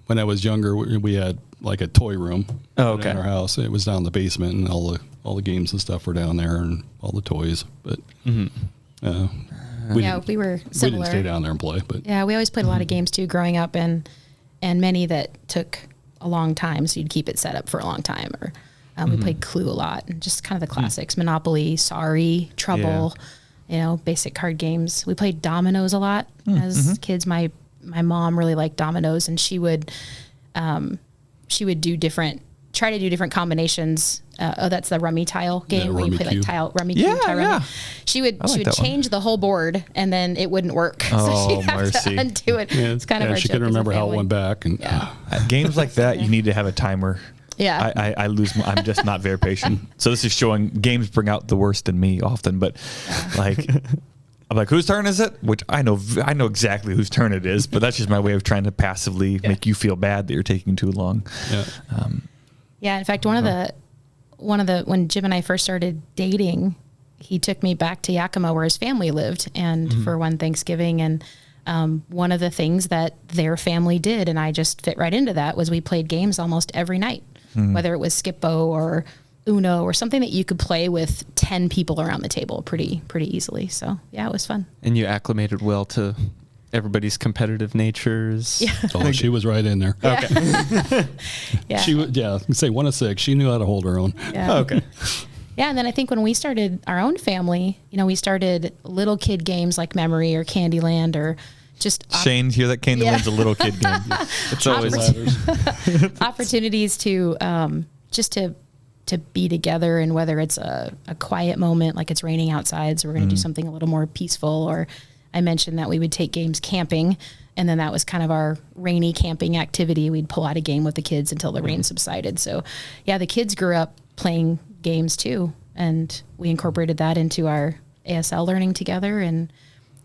when I was younger, we had like a toy room in our house. It was down in the basement, and all the games and stuff were down there, and all the toys. But we were similar. We didn't stay down there and play, but we always played a lot of games too growing up, and many that took a long time, so you'd keep it set up for a long time. Or we played Clue a lot, and just kind of the classics: Monopoly, Sorry, Trouble. basic card games. We played dominoes a lot as kids. My mom really liked dominoes, and she would try to do different combinations. That's the rummy tile game where you play cube. like tile rummy cube. Tile rummy. She would change the whole board, and then it wouldn't work. Oh, so she'd have mercy. to undo it. Yeah, It's kind of our she joke couldn't as a remember how it family. went back. And Games like that, you need to have a timer. Yeah. I lose. I'm just not very patient. So this is showing games bring out the worst in me often. But like, I'm like, whose turn is it? Which I know exactly whose turn it is. But that's just my way of trying to passively make you feel bad that you're taking too long. yeah. Yeah. In fact, one of the when Jim and I first started dating, he took me back to Yakima where his family lived, and for one Thanksgiving, and one of the things that their family did, and I just fit right into that, was we played games almost every night, whether it was Skip-Bo or Uno or something that you could play with 10 people around the table pretty easily. So yeah, it was fun. And you acclimated well to everybody's competitive natures. Yeah. Oh, she was right in there. Okay. Yeah. She would, say 1 of 6. She knew how to hold her own. Yeah. Okay. Yeah, and then I think when we started our own family, we started little kid games like Memory or Candyland or just Shane, hear that Candyland's a little kid game. It's always opportunities to just to be together, and whether it's a quiet moment like it's raining outside, so we're going to do something a little more peaceful, or I mentioned that we would take games camping, and then that was kind of our rainy camping activity. We'd pull out a game with the kids until the rain subsided. So yeah, the kids grew up playing games too, and we incorporated that into our ASL learning together, and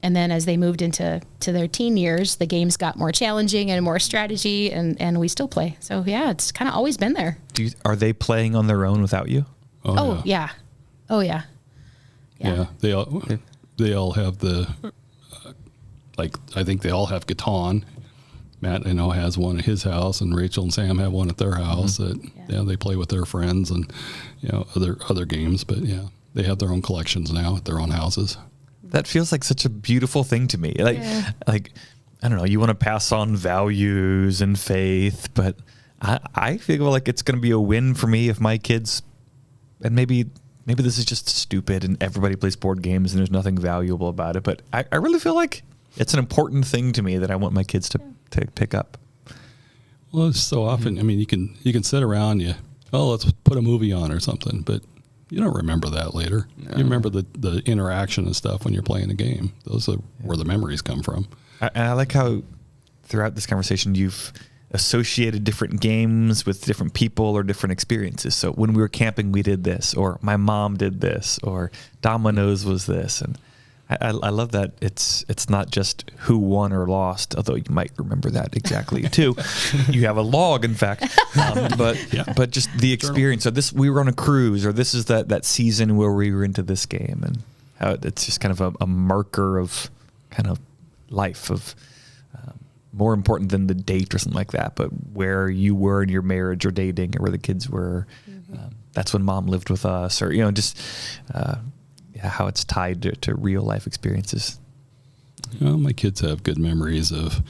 then as they moved into their teen years, the games got more challenging and more strategy, and we still play. So yeah, it's kind of always been there. Are they playing on their own without you? Oh yeah. Oh yeah. Yeah. They all have the, I think they all have Catan. Matt, I know, has one at his house, and Rachel and Sam have one at their house that they play with their friends and other games. But yeah, they have their own collections now at their own houses. That feels like such a beautiful thing to me. Like I don't know, you want to pass on values and faith, but I feel like it's going to be a win for me if my kids, and maybe this is just stupid and everybody plays board games and there's nothing valuable about it, but I really feel like it's an important thing to me that I want my kids to pick up. Well, it's so often, I mean, you can sit around, let's put a movie on or something, but you don't remember that later. No. You remember the interaction and stuff when you're playing a game. Those are where the memories come from. And I like how throughout this conversation you've associated different games with different people or different experiences. So when we were camping, we did this, or my mom did this, or dominoes was this. And I love that it's not just who won or lost, although you might remember that exactly too. You have a log, in fact, but just the experience. So we were on a cruise, or this is that season where we were into this game, and how it's just kind of a marker of kind of life, of more important than the date or something like that, but where you were in your marriage or dating, or where the kids were. That's when mom lived with us, or how it's tied to real life experiences. My kids have good memories of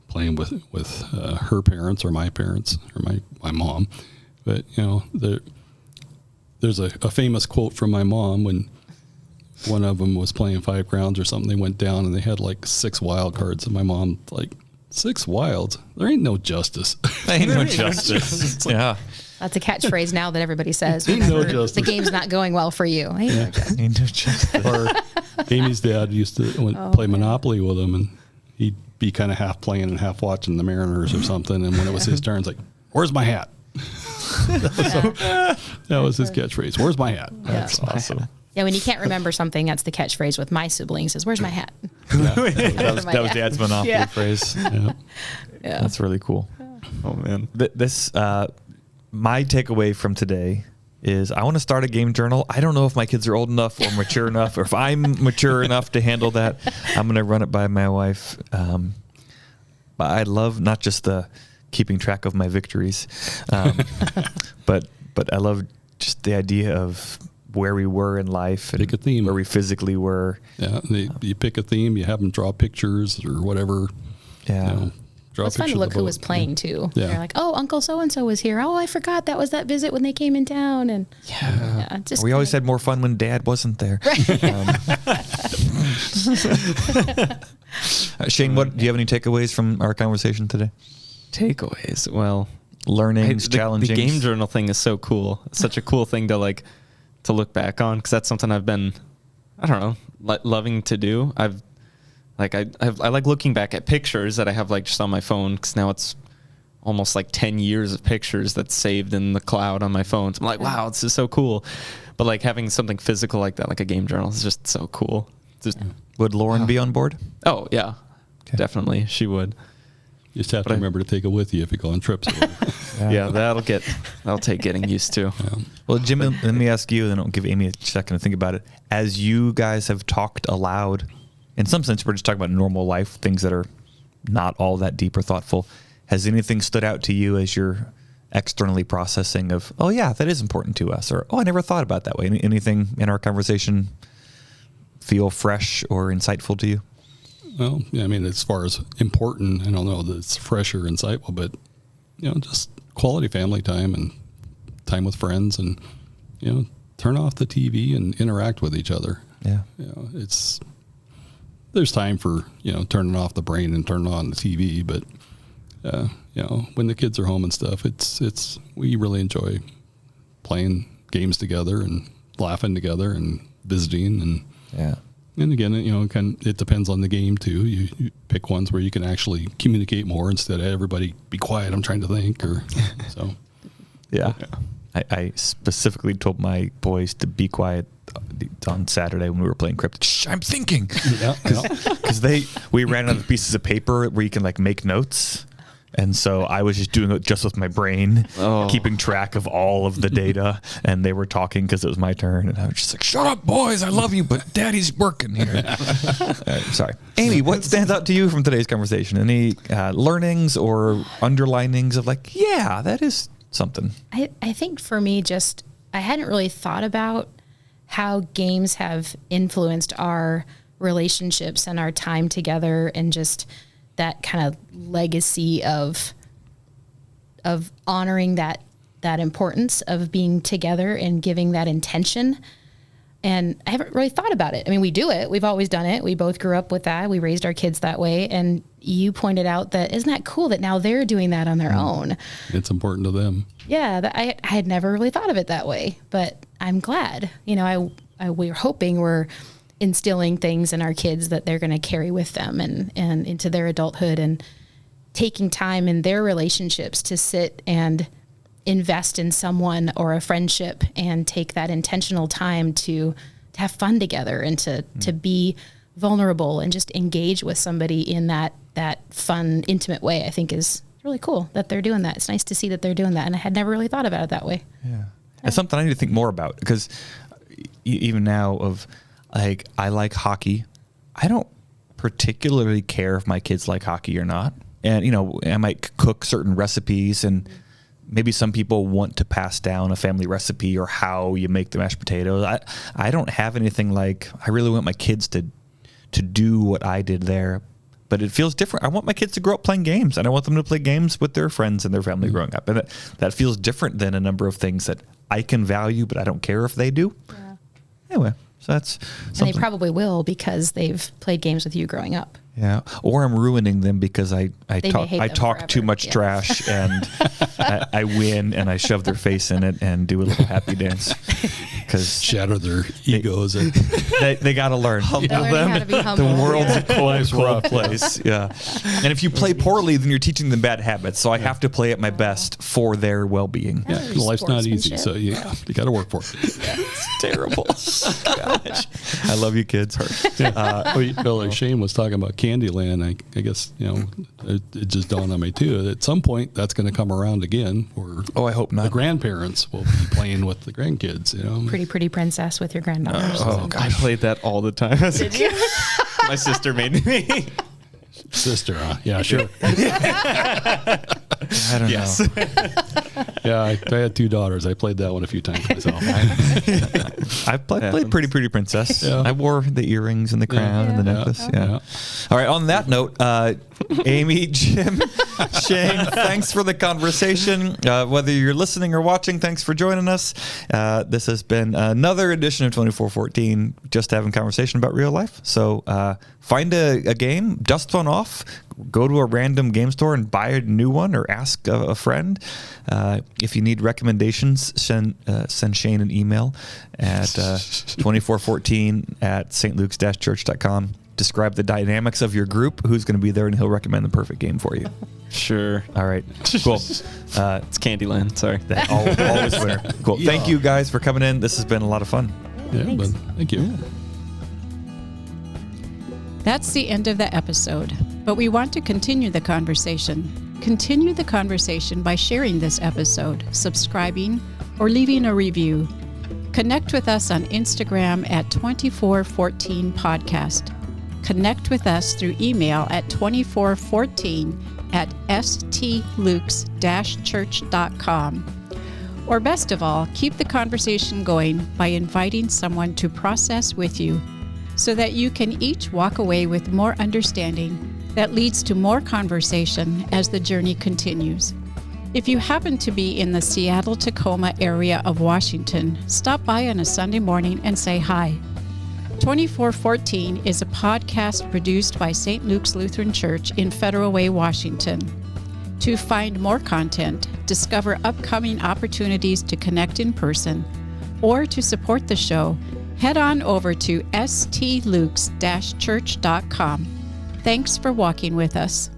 playing with her parents or my parents or my mom. But, there's a famous quote from my mom when one of them was playing 5 crowns or something. They went down and they had like 6 wild cards. And my mom, 6 wilds? There ain't no justice. Ain't no justice. Yeah. That's a catchphrase now that everybody says. Ain't no justice. The game's not going well for you. Ain't no justice. Ain't no justice. Or Amy's dad used to play Monopoly with him, and he'd be kind of half playing and half watching the Mariners or something. And when it was his turn, it's like, "Where's my hat?" That was his catchphrase. "Where's my hat?" That's awesome. Yeah, when you can't remember something, that's the catchphrase with my siblings is, "Where's my hat?" That was Dad's Monopoly phrase. Yeah. That's really cool. Oh man. This my takeaway from today is I want to start a game journal. I don't know if my kids are old enough or mature enough, or if I'm mature enough to handle that. I'm going to run it by my wife. But I love not just the keeping track of my victories, but I love just the idea of where we were in life and pick a theme, where we physically were. Yeah, you pick a theme, you have them draw pictures or whatever. Yeah. It's fun to look who was playing too. Yeah. You're like, oh, Uncle so-and-so was here. Oh, I forgot that was that visit when they came in town. And we always had more fun when Dad wasn't there. Shane, do you have any takeaways from our conversation today? Takeaways? Well, learnings, the challenging. The game journal thing is so cool. It's such a cool thing to look back on, because that's something I've been, I don't know, loving to do. I like looking back at pictures that I have like just on my phone, because now it's almost like 10 years of pictures that's saved in the cloud on my phone. So I'm like, wow, this is so cool. But like having something physical like that, like a game journal, is just so cool. Would Lauren be on board? Oh yeah, definitely she would. You just have to remember to take it with you if you go on trips. Yeah, that'll take getting used to. Yeah. Well, Jim, let me ask you, and then I'll give Amy a second to think about it. As you guys have talked aloud, in some sense, we're just talking about normal life, things that are not all that deep or thoughtful. Has anything stood out to you as you're externally processing of, oh yeah, that is important to us, or oh, I never thought about that way? Anything in our conversation feel fresh or insightful to you? Well, yeah, I mean, as far as important, I don't know that it's fresh or insightful, but, just quality family time and time with friends, and, turn off the TV and interact with each other. Yeah. There's time for, turning off the brain and turning on the TV, but, when the kids are home and stuff, we really enjoy playing games together and laughing together and visiting. And yeah. And again, it depends on the game too. You pick ones where you can actually communicate more instead of everybody be quiet, I'm trying to think, or so. Yeah. I specifically told my boys to be quiet on Saturday when we were playing Cryptid. Shh, I'm thinking. Because we ran out of pieces of paper where you can like make notes. And so I was just doing it just with my brain, keeping track of all of the data. And they were talking because it was my turn. And I was just like, shut up, boys. I love you, but Daddy's working here. Sorry. Amy, what stands out to you from today's conversation? Any learnings or underlinings of like, yeah, that is something? I think for me, I hadn't really thought about how games have influenced our relationships and our time together, and just that kind of legacy of honoring that importance of being together and giving that intention. And I haven't really thought about it. I mean, we do it. We've always done it. We both grew up with that. We raised our kids that way. And you pointed out that, isn't that cool that now they're doing that on their own? It's important to them. Yeah, I had never really thought of it that way, but I'm glad. We're hoping we're instilling things in our kids that they're going to carry with them and into their adulthood, and taking time in their relationships to sit and invest in someone or a friendship and take that intentional time to have fun together and to be vulnerable and just engage with somebody in that fun, intimate way, I think is really cool that they're doing that. It's nice to see that they're doing that. And I had never really thought about it that way. Yeah. It's something I need to think more about, because even now I like hockey. I don't particularly care if my kids like hockey or not. And, I might cook certain recipes, and maybe some people want to pass down a family recipe or how you make the mashed potatoes. I don't have anything like, I really want my kids to do what I did there, but it feels different. I want my kids to grow up playing games, and I want them to play games with their friends and their family growing up. And that feels different than a number of things that I can value, but I don't care if they do. Yeah. Anyway. So that's something. And they probably will, because they've played games with you growing up. Yeah. Or I'm ruining them because I talk too much trash, and I win, and I shove their face in it and do a little happy dance. Because shatter their egos. They got to learn. Humble them. How to be humble. The world's a cold place. Yeah. And if you play poorly, then you're teaching them bad habits. So I have to play at my best for their well-being. Yeah. Life's not easy, so you got to work for it. It's terrible. Gosh. I love you, kids. Like Shane was talking about Candyland. I guess, it just dawned on me too. At some point, that's going to come around again. Or I hope not. The grandparents will be playing with the grandkids. Pretty princess with your granddaughters. I played that all the time as a kid. My sister made me. Sister, huh? Yeah, sure. I don't know. Yeah, I had two daughters. I played that one a few times myself. I played Pretty Princess. Yeah. I wore the earrings and the crown and the necklace. Yeah. All right. On that note, Amy, Jim, Shane, thanks for the conversation. Whether you're listening or watching, thanks for joining us. This has been another edition of 2414, just having conversation about real life. So find a game, dust one off, go to a random game store and buy a new one, or ask a friend. If you need recommendations, send Shane an email at 2414@stluke's-church.com. Describe the dynamics of your group, who's going to be there, and he'll recommend the perfect game for you. Sure. All right. Cool. It's Candyland. Sorry. Always winner. Cool. Yeah. Thank you guys for coming in. This has been a lot of fun. Yeah, but thank you. That's the end of the episode, but we want to continue the conversation. Continue the conversation by sharing this episode, subscribing, or leaving a review. Connect with us on Instagram at 2414podcast. Connect with us through email at 2414@stlukes-church.com. Or best of all, keep the conversation going by inviting someone to process with you, so that you can each walk away with more understanding that leads to more conversation as the journey continues. If you happen to be in the Seattle-Tacoma area of Washington, stop by on a Sunday morning and say hi. 2414 is a podcast produced by St. Luke's Lutheran Church in Federal Way, Washington. To find more content, discover upcoming opportunities to connect in person, or to support the show, head on over to stlukes-church.com. Thanks for walking with us.